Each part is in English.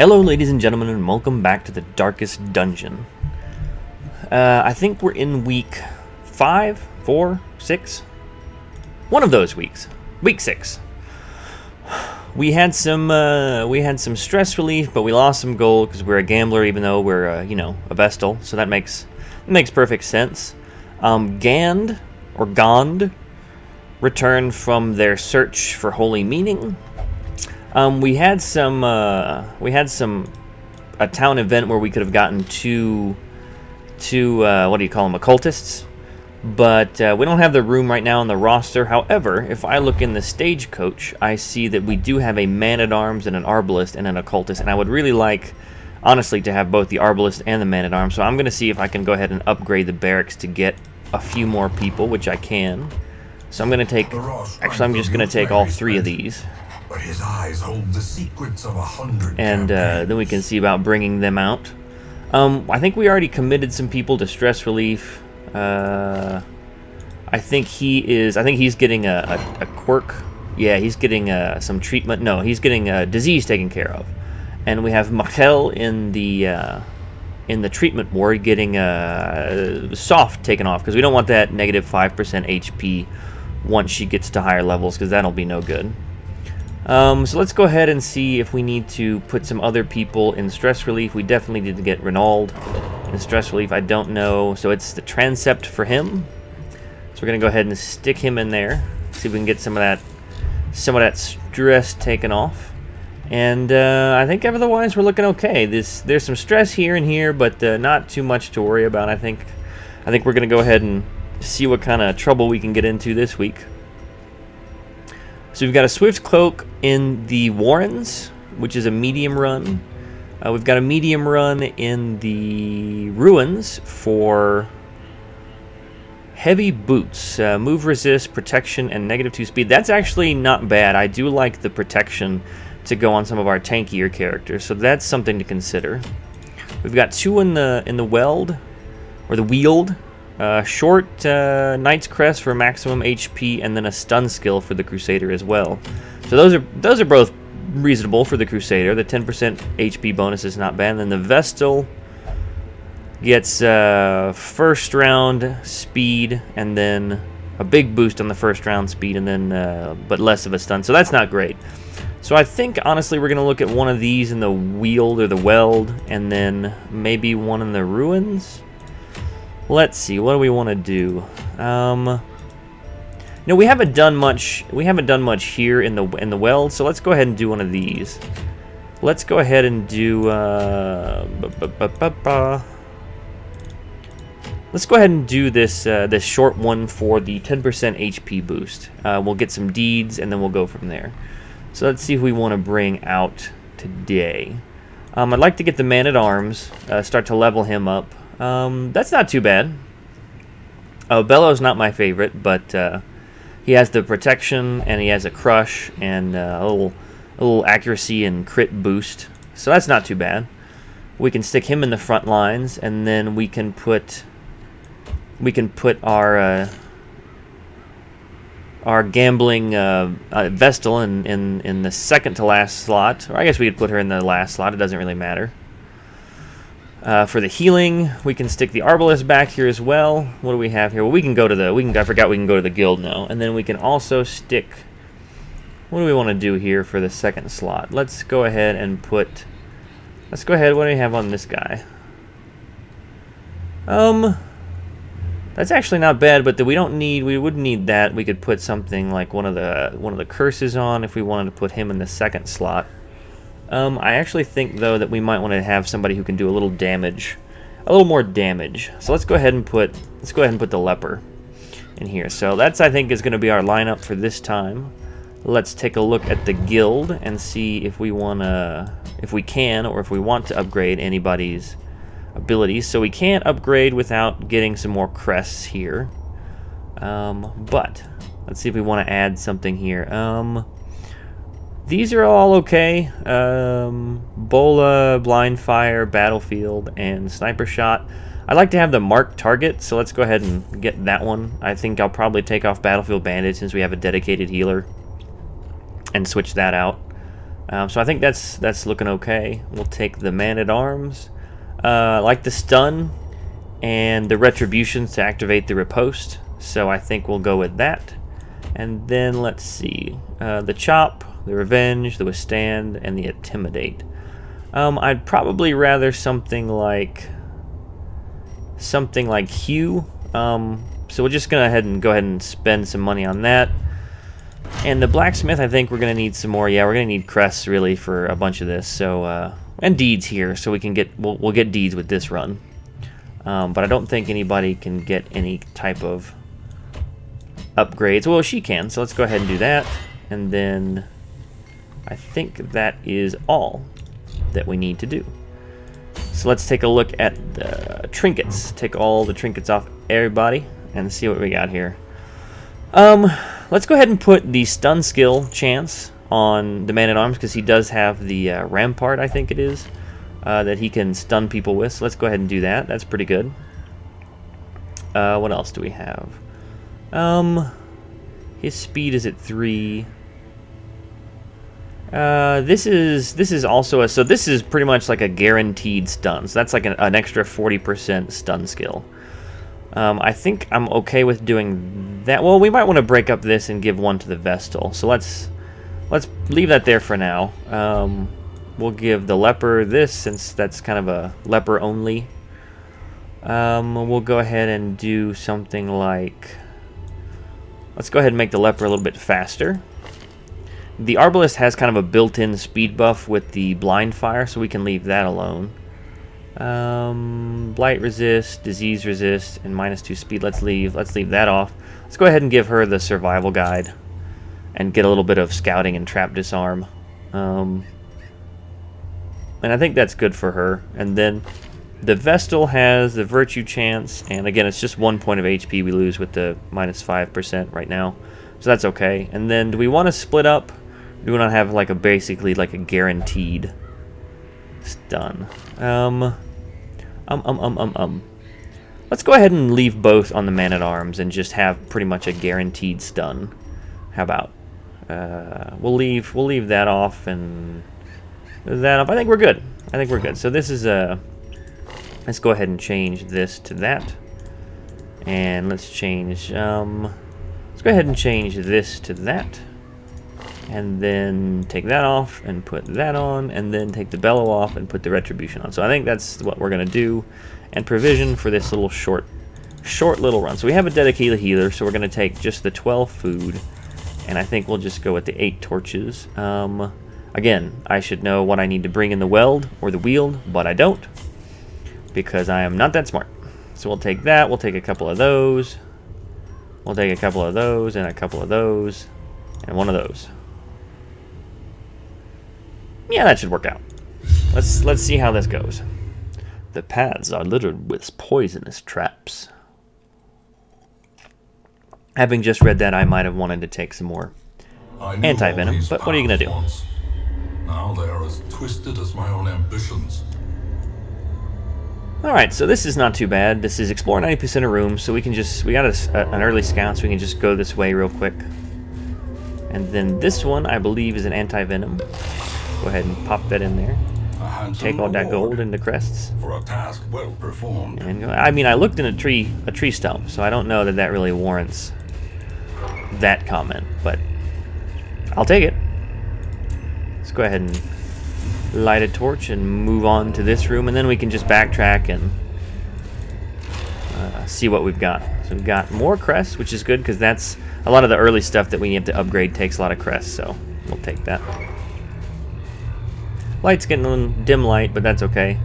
Hello ladies and gentlemen, and welcome back to the Darkest Dungeon. I think we're in week 5, 4, 6? One of those weeks. Week 6. We had some stress relief, but we lost some gold because we're a gambler, even though we're a Vestal, so that makes perfect sense. Gand returned from their search for holy meaning. We had a town event where we could have gotten two what do you call them, occultists, but we don't have the room right now on the roster. However, if I look in the stagecoach, I see that we do have a man-at-arms and an arbalist and an occultist, and I would really like, honestly, to have both the arbalist and the man-at-arms. So I'm going to see if I can go ahead and upgrade the barracks to get a few more people, which I can. So I'm going to take, actually I'm just going to take all 3 of these. But his eyes hold the secrets of 100 and then we can see about bringing them out. I think we already committed some people to stress relief. I think he's getting a quirk. Yeah, he's getting some treatment. No, he's getting a disease taken care of. And we have Michael in the treatment ward getting soft taken off, because we don't want that negative 5% HP once she gets to higher levels, because that'll be no good. So let's go ahead and see if we need to put some other people in stress relief. We definitely need to get Renaud in stress relief. I don't know. So it's the transept for him. So we're going to go ahead and stick him in there. See if we can get some of that stress taken off. And I think otherwise we're looking okay. There's some stress here and here, but not too much to worry about. I think we're going to go ahead and see what kind of trouble we can get into this week. So we've got a Swift Cloak in the Warrens, which is a medium run. We've got a medium run in the Ruins for heavy boots. Move, resist, protection, and -2 speed. That's actually not bad. I do like the protection to go on some of our tankier characters, so that's something to consider. We've got 2 in the Weld, or the Wield. Short Knight's Crest for maximum HP, and then a stun skill for the Crusader as well. So those are both reasonable for the Crusader. The 10% HP bonus is not bad. And then the Vestal gets first round speed, and then a big boost on the first round speed, and then but less of a stun. So that's not great. So I think honestly we're gonna look at one of these in the Wield or the Weld, and then maybe one in the Ruins. Let's see, what do we want to do? We haven't done much. We haven't done much here in the Weld, so let's go ahead and do one of these. Let's go ahead and do. Let's go ahead and do this this short one for the 10% HP boost. We'll get some deeds, and then we'll go from there. So let's see if we want to bring out today. I'd like to get the man-at-arms, start to level him up. That's not too bad. Bello's not my favorite, but he has the protection, and he has a crush, and a little accuracy and crit boost. So that's not too bad. We can stick him in the front lines, and then we can put our gambling Vestal in the second to last slot, or I guess we could put her in the last slot. It doesn't really matter. For the healing, we can stick the Arbalist back here as well. What do we have here? Well, we can go to the. I forgot we can go to the guild now, and then we can also stick. What do we want to do here for the second slot? Let's go ahead and put. Let's go ahead. What do we have on this guy? That's actually not bad, but we don't need. We wouldn't need that. We could put something like one of the curses on if we wanted to put him in the second slot. I actually think, though, that we might want to have somebody who can do a little damage, a little more damage. So let's go ahead and put the leper in here. So that's, I think, is going to be our lineup for this time. Let's take a look at the guild and see if we want to, if we can, or if we want to upgrade anybody's abilities. So we can't upgrade without getting some more crests here. But let's see if we want to add something here. These are all okay. Bola, Blind Fire, Battlefield, and Sniper Shot. I'd like to have the marked target, so let's go ahead and get that one. I think I'll probably take off Battlefield Bandit since we have a dedicated healer, and switch that out. So I think that's looking okay. We'll take the man-at-arms. I like the stun and the retributions to activate the riposte. So I think we'll go with that. And then let's see. The chop, the revenge, the withstand, and the intimidate. I'd probably rather something like Hugh. So we're just gonna go ahead and spend some money on that. And the blacksmith, I think we're gonna need some more. Yeah, we're gonna need crests really for a bunch of this. So and deeds here, so we can we'll get deeds with this run. But I don't think anybody can get any type of upgrades. Well, she can, so let's go ahead and do that. And then I think that is all that we need to do. So let's take a look at the trinkets. Take all the trinkets off everybody and see what we got here. Let's go ahead and put the stun skill chance on the man-at-arms because he does have the rampart, I think it is, that he can stun people with. So let's go ahead and do that. That's pretty good. What else do we have? His speed is at 3. This is also so this is pretty much like a guaranteed stun. So that's like an extra 40% stun skill. I think I'm okay with doing that. Well, we might want to break up this and give one to the Vestal. So let's leave that there for now. We'll give the leper this since that's kind of a leper only. We'll go ahead and do something like, let's go ahead and make the leper a little bit faster. The arbalist has kind of a built-in speed buff with the blind fire, so we can leave that alone. Blight resist, disease resist, and -2 speed. Let's leave that off. Let's go ahead and give her the survival guide and get a little bit of scouting and trap disarm. And I think that's good for her. And then the Vestal has the virtue chance, and again, it's just 1 point of HP we lose with the -5% right now, so that's okay. And then, do we want to split up? Do we not have like basically like a guaranteed stun? Let's go ahead and leave both on the man-at-arms and just have pretty much a guaranteed stun. How about? We'll leave that off and that off. I think we're good. So this is let's go ahead and change this to that, and let's change. Let's go ahead and change this to that, and then take that off and put that on, and then take the bellow off and put the retribution on. So I think that's what we're gonna do, and provision for this little short little run. So we have a dedicated healer, so we're gonna take just the 12 food, and I think we'll just go with the 8 torches. Again, I should know what I need to bring in the weld or the wield, but I don't, because I am not that smart. So we'll take that, we'll take a couple of those, we'll take a couple of those, and a couple of those, and one of those. Yeah, that should work out. Let's see how this goes. The paths are littered with poisonous traps. Having just read that, I might have wanted to take some more anti-venom, but what are you gonna do? Now they are as twisted as my own ambitions. Alright, so this is not too bad. This is explore 90% of rooms, so we got an early scout, so we can just go this way real quick. And then this one, I believe, is an anti-venom. Go ahead and pop that in there. Take all that gold into crests. For a task well performed. And I mean, I looked in a tree stump, so I don't know that really warrants that comment, but I'll take it. Let's go ahead and light a torch and move on to this room, and then we can just backtrack and see what we've got. So we've got more crests, which is good because that's a lot of the early stuff that we have to upgrade takes a lot of crests, so we'll take that. Light's getting a dim light, but that's okay.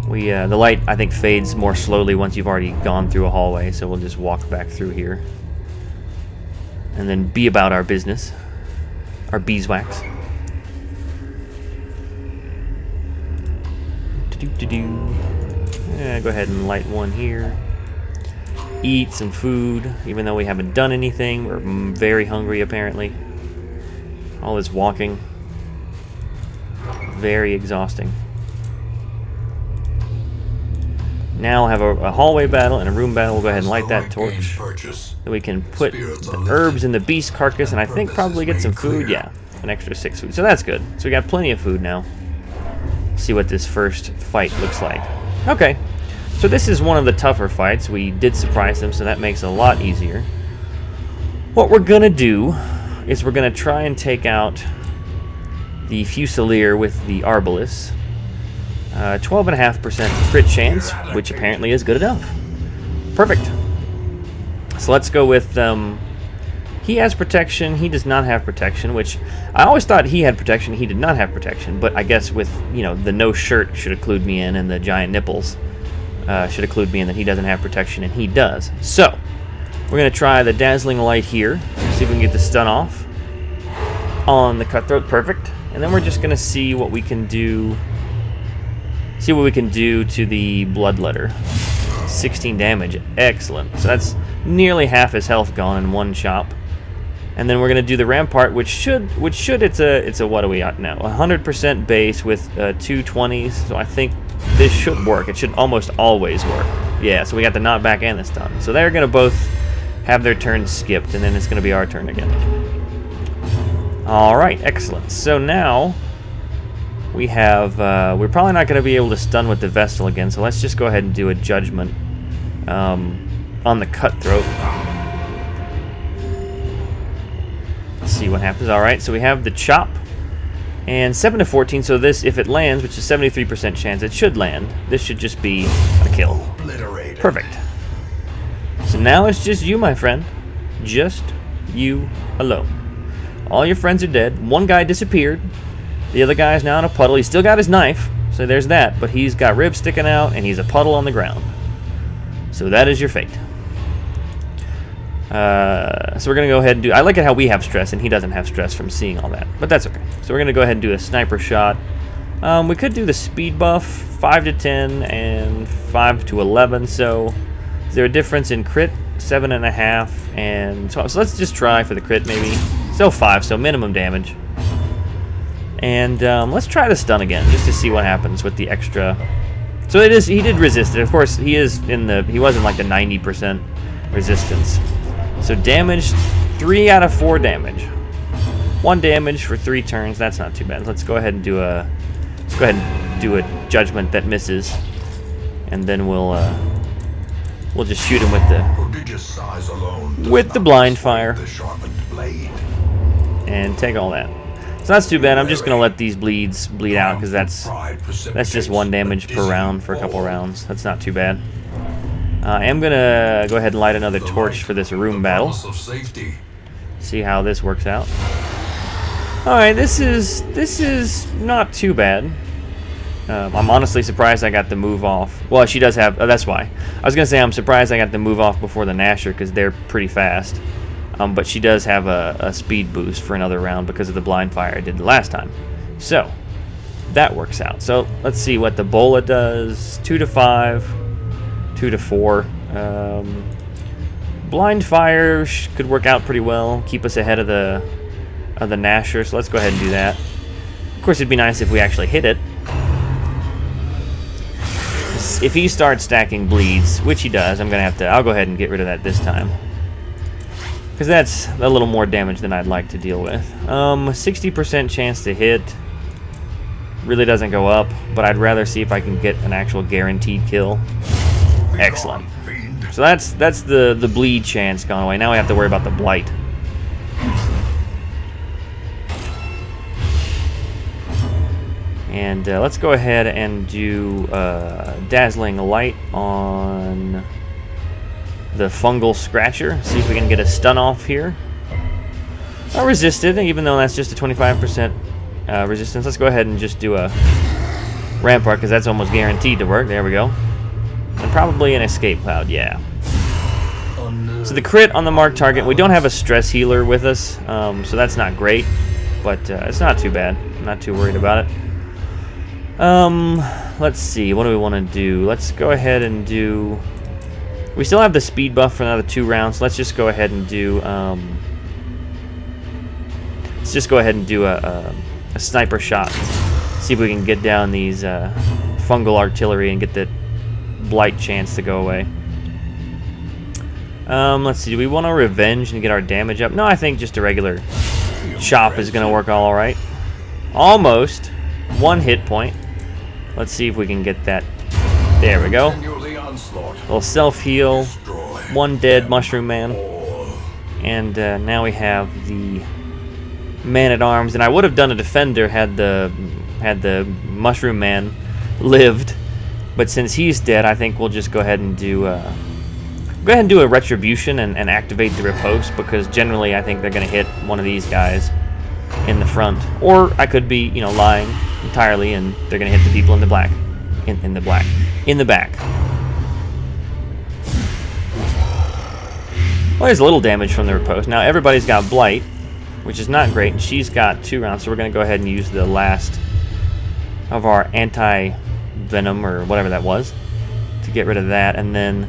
The light, I think, fades more slowly once you've already gone through a hallway, so we'll just walk back through here and then be about our business, our beeswax. Yeah, go ahead and light one here. Eat some food, even though we haven't done anything. We're very hungry, apparently. All this walking. Very exhausting. Now we'll have a hallway battle and a room battle. We'll go ahead and light that torch. Then we can put the herbs in the beast carcass, and I think probably get some food. Yeah. an extra 6 food. So that's good. So we got plenty of food now. See what this first fight looks like. Okay. So this is one of the tougher fights. We did surprise them, so that makes it a lot easier. What we're going to do is we're going to try and take out the Fusilier with the Arbalest. 12.5% crit chance, which apparently is good enough. Perfect. So let's go with... he has protection, he does not have protection, which I always thought he had protection, he did not have protection, but I guess with, you know, the no shirt should have clued me in, and the giant nipples should have clued me in that he doesn't have protection, and he does. So, we're going to try the Dazzling Light here, see if we can get the stun off on the Cutthroat. Perfect. And then we're just going to see what we can do, to the Bloodletter. 16 damage, excellent. So that's nearly half his health gone in one chop. And then we're gonna do the Rampart, which should it's a what do we at now? 100% base with 220s. So I think this should work. It should almost always work. Yeah. So we got the knockback and the stun. So they're gonna both have their turns skipped, and then it's gonna be our turn again. All right, excellent. So now we have we're probably not gonna be able to stun with the Vestal again. So let's just go ahead and do a Judgment on the Cutthroat. Let's see what happens. Alright, so we have the Chop. And 7 to 14, so this, if it lands, which is 73% chance, it should land. This should just be a kill. Perfect. So now it's just you, my friend. Just you alone. All your friends are dead. One guy disappeared. The other guy is now in a puddle. He's still got his knife, so there's that. But he's got ribs sticking out, and he's a puddle on the ground. So that is your fate. So we're going to go ahead and do... I like it how we have stress, and he doesn't have stress from seeing all that. But that's okay. So we're going to go ahead and do a sniper shot. We could do the speed buff, 5 to 10 and 5 to 11. So is there a difference in crit? 7.5 and 12. So let's just try for the crit maybe. Still 5, so minimum damage. And let's try the stun again, just to see what happens with the extra... So it is. He did resist it. Of course, he is in the. He was in like the 90% resistance. So damage, 3 out of 4 damage. 1 damage for 3 turns. That's not too bad. Let's go ahead and do a. Let's go ahead and do a Judgment that misses, and then we'll just shoot him with the blind fire and take all that. So that's too bad. I'm just gonna let these bleed out because that's just 1 damage per round for a couple rounds. That's not too bad. I am gonna go ahead and light another torch for this room battle. See how this works out. All right, this is not too bad. I'm honestly surprised I got the move off. Well, she does have. That's why. I was gonna say I'm surprised I got the move off before the Nasher because they're pretty fast. But she does have a speed boost for another round because of the blind fire I did the last time. So, that works out. So, let's see what the Bola does. 2 to 5, 2 to 4. Blind fire could work out pretty well. Keep us ahead of the Nasher, so let's go ahead and do that. Of course, it'd be nice if we actually hit it. If he starts stacking bleeds, which he does, I'll go ahead and get rid of that this time. Because that's a little more damage than I'd like to deal with. 60% chance to hit. Really doesn't go up, but I'd rather see if I can get an actual guaranteed kill. Excellent. So that's the bleed chance gone away. Now we have to worry about the blight. And let's go ahead and do Dazzling Light on the Fungal Scratcher. See if we can get a stun off here. I resisted, even though that's just a 25% resistance. Let's go ahead and just do a Rampart, because that's almost guaranteed to work. There we go. And probably an Escape Cloud, yeah. So the crit on the marked target. We don't have a stress healer with us, so that's not great. But it's not too bad. I'm not too worried about it. Let's see. What do we want to do? Let's go ahead and do... We still have the speed buff for another 2 rounds. Let's just go ahead and do... let's just go ahead and do a sniper shot. See if we can get down these fungal artillery and get the blight chance to go away. Let's see. Do we want to revenge and get our damage up? No, I think just a regular Chop is going to work all right. Almost. 1 hit point. Let's see if we can get that. There we go. Little self-heal. 1 dead mushroom man. And now we have the man-at-arms. And I would have done a defender had the mushroom man lived. But since he's dead, I think we'll just go ahead and do a retribution and activate the riposte, because generally I think they're going to hit one of these guys in the front, or I could be, lying entirely and they're going to hit the people in the back. Well, there's a little damage from the riposte. Now everybody's got blight, which is not great, and she's got 2 rounds, so we're going to go ahead and use the last of our anti-venom or whatever that was to get rid of that, and then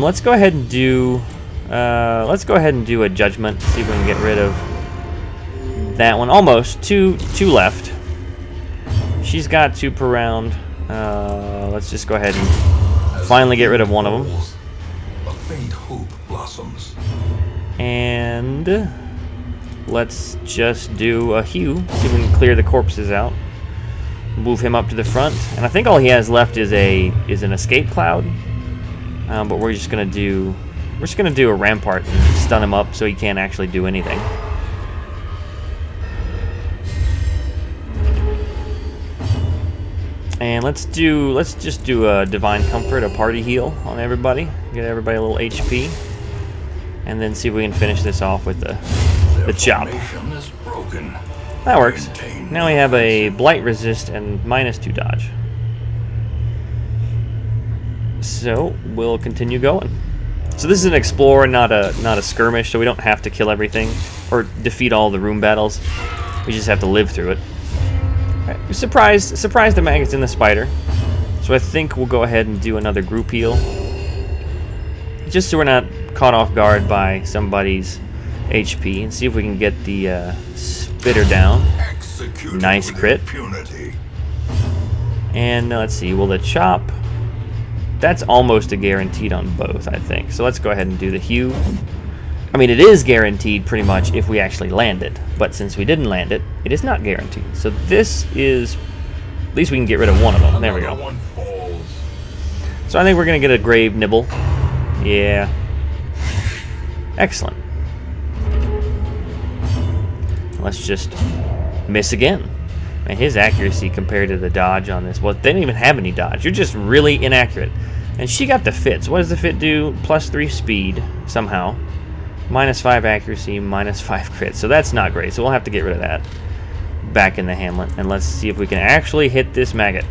let's go ahead and do a judgment. See if we can get rid of that one. Almost 2 left. She's got 2 per round. Let's just go ahead and finally get rid of one of them. A faint hope blossoms. And let's just do a hew. See if we can clear the corpses out. Move him up to the front. And I think all he has left is an escape cloud. But we're just gonna do a rampart and stun him up so he can't actually do anything. And let's just do a divine comfort, a party heal on everybody. Get everybody a little HP, and then see if we can finish this off with the chop. That works. Now we have a blight resist and -2 dodge. So we'll continue going. So this is an explorer, not a skirmish, so we don't have to kill everything or defeat all the room battles. We just have to live through it. Right. Surprised the maggots in the spider. So I think we'll go ahead and do another group heal, just so we're not caught off guard by somebody's HP, and see if we can get the spitter down. Nice crit. And let's see, will the chop? That's almost a guaranteed on both, I think. So let's go ahead and do the hew. I mean, it is guaranteed pretty much if we actually land it. But since we didn't land it, it is not guaranteed. So this is... At least we can get rid of one of them. There we go. So I think we're going to get a grave nibble. Yeah. Excellent. Let's just miss again. And his accuracy compared to the dodge on this, well, they didn't even have any dodge. You're just really inaccurate. And she got the fit. So what does the fit do? +3 speed, somehow. -5 accuracy, -5 crit. So that's not great. So we'll have to get rid of that. Back in the hamlet. And let's see if we can actually hit this maggot.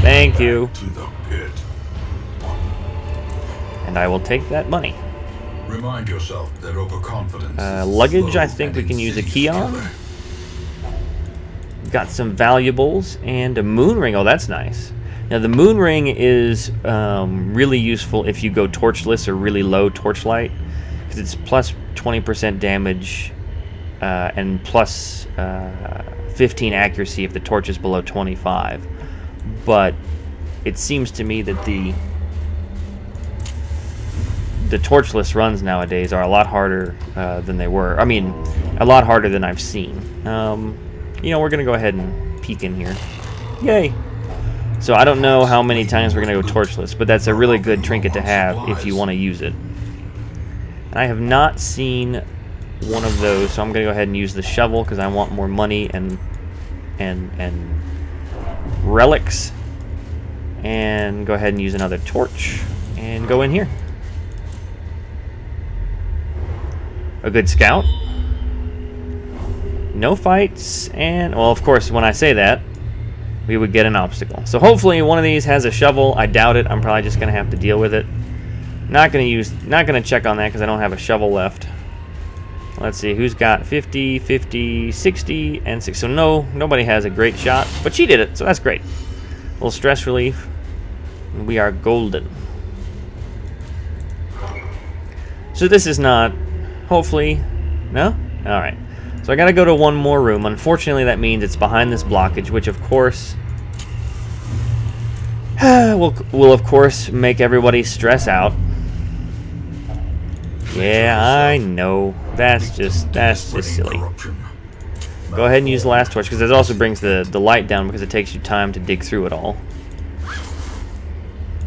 Thank you. To the pit. And I will take that money. Remind yourself that overconfidence luggage, I think we can use a key on. Got some valuables and a moon ring. Oh, that's nice. Now the moon ring is really useful if you go torchless or really low torchlight, because it's plus 20% damage and plus 15 accuracy if the torch is below 25. But it seems to me that the torchless runs nowadays are a lot harder than they were. I mean, a lot harder than I've seen. You know, we're going to go ahead and peek in here. Yay! So I don't know how many times we're going to go torchless, but that's a really good trinket to have if you want to use it. I have not seen one of those, so I'm going to go ahead and use the shovel because I want more money and relics. And go ahead and use another torch and go in here. A good scout. No fights, and, well, of course, when I say that, we would get an obstacle. So hopefully one of these has a shovel. I doubt it. I'm probably just going to have to deal with it. Not going to check on that because I don't have a shovel left. Let's see, who's got 50, 50, 60, and 6. So nobody has a great shot, but she did it, so that's great. A little stress relief. And we are golden. So this is not, hopefully, no? Alright. So I gotta go to one more room. Unfortunately, that means it's behind this blockage, which of course will of course make everybody stress out. Yeah, I know. That's just silly. Corruption. Go ahead and use the last torch, because it also brings the light down because it takes you time to dig through it all.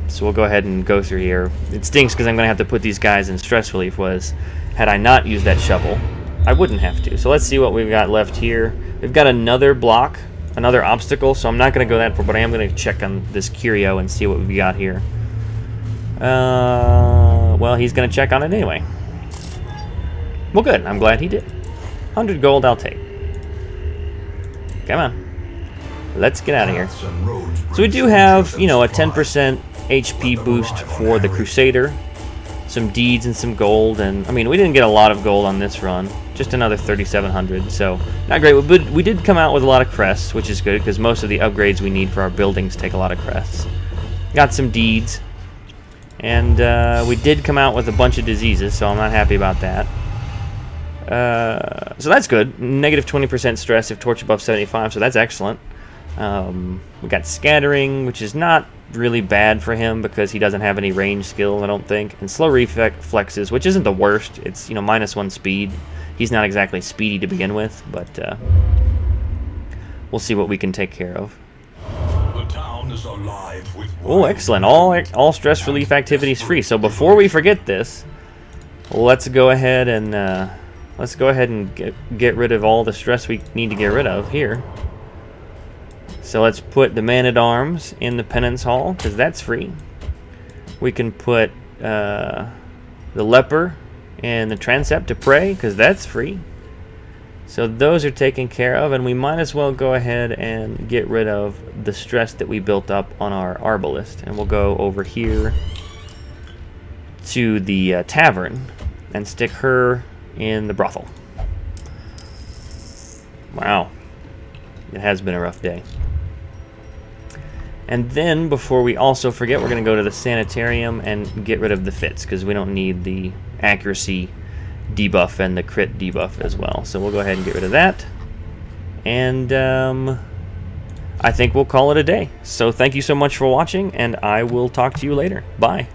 So we'll go ahead and go through here. It stinks because I'm going to have to put these guys in stress relief, was had I not used that shovel, I wouldn't have to. So let's see what we've got left here. We've got another block, another obstacle, so I'm not going to go that far, but I am going to check on this curio and see what we've got here. Well, he's going to check on it anyway. Well, good. I'm glad he did. 100 gold I'll take. Come on. Let's get out of here. So we do have, you know, a 10% HP boost for the Crusader. Some deeds and some gold. And, I mean, we didn't get a lot of gold on this run. Just another 3,700. So, not great. But we did come out with a lot of crests, which is good, because most of the upgrades we need for our buildings take a lot of crests. Got some deeds. And we did come out with a bunch of diseases, so I'm not happy about that. So that's good. Negative 20% stress if torch above 75, so that's excellent. We got scattering, which is not really bad for him because he doesn't have any range skills, I don't think. And slow reflexes, which isn't the worst. It's, you know, -1 speed. He's not exactly speedy to begin with, but we'll see what we can take care of. The town is alive with Oh, excellent. All stress relief activities free. So before we forget this, let's go ahead and get rid of all the stress we need to get rid of here. So let's put the Man-at-Arms in the Penance Hall, because that's free. We can put the Leper and the Transept to Pray, because that's free. So those are taken care of, and we might as well go ahead and get rid of the stress that we built up on our Arbalist. And we'll go over here to the tavern and stick her in the brothel. Wow. It has been a rough day. And then, before we also forget, we're going to go to the sanitarium and get rid of the fits, because we don't need the accuracy debuff and the crit debuff as well. So we'll go ahead and get rid of that. And I think we'll call it a day. So thank you so much for watching, and I will talk to you later. Bye.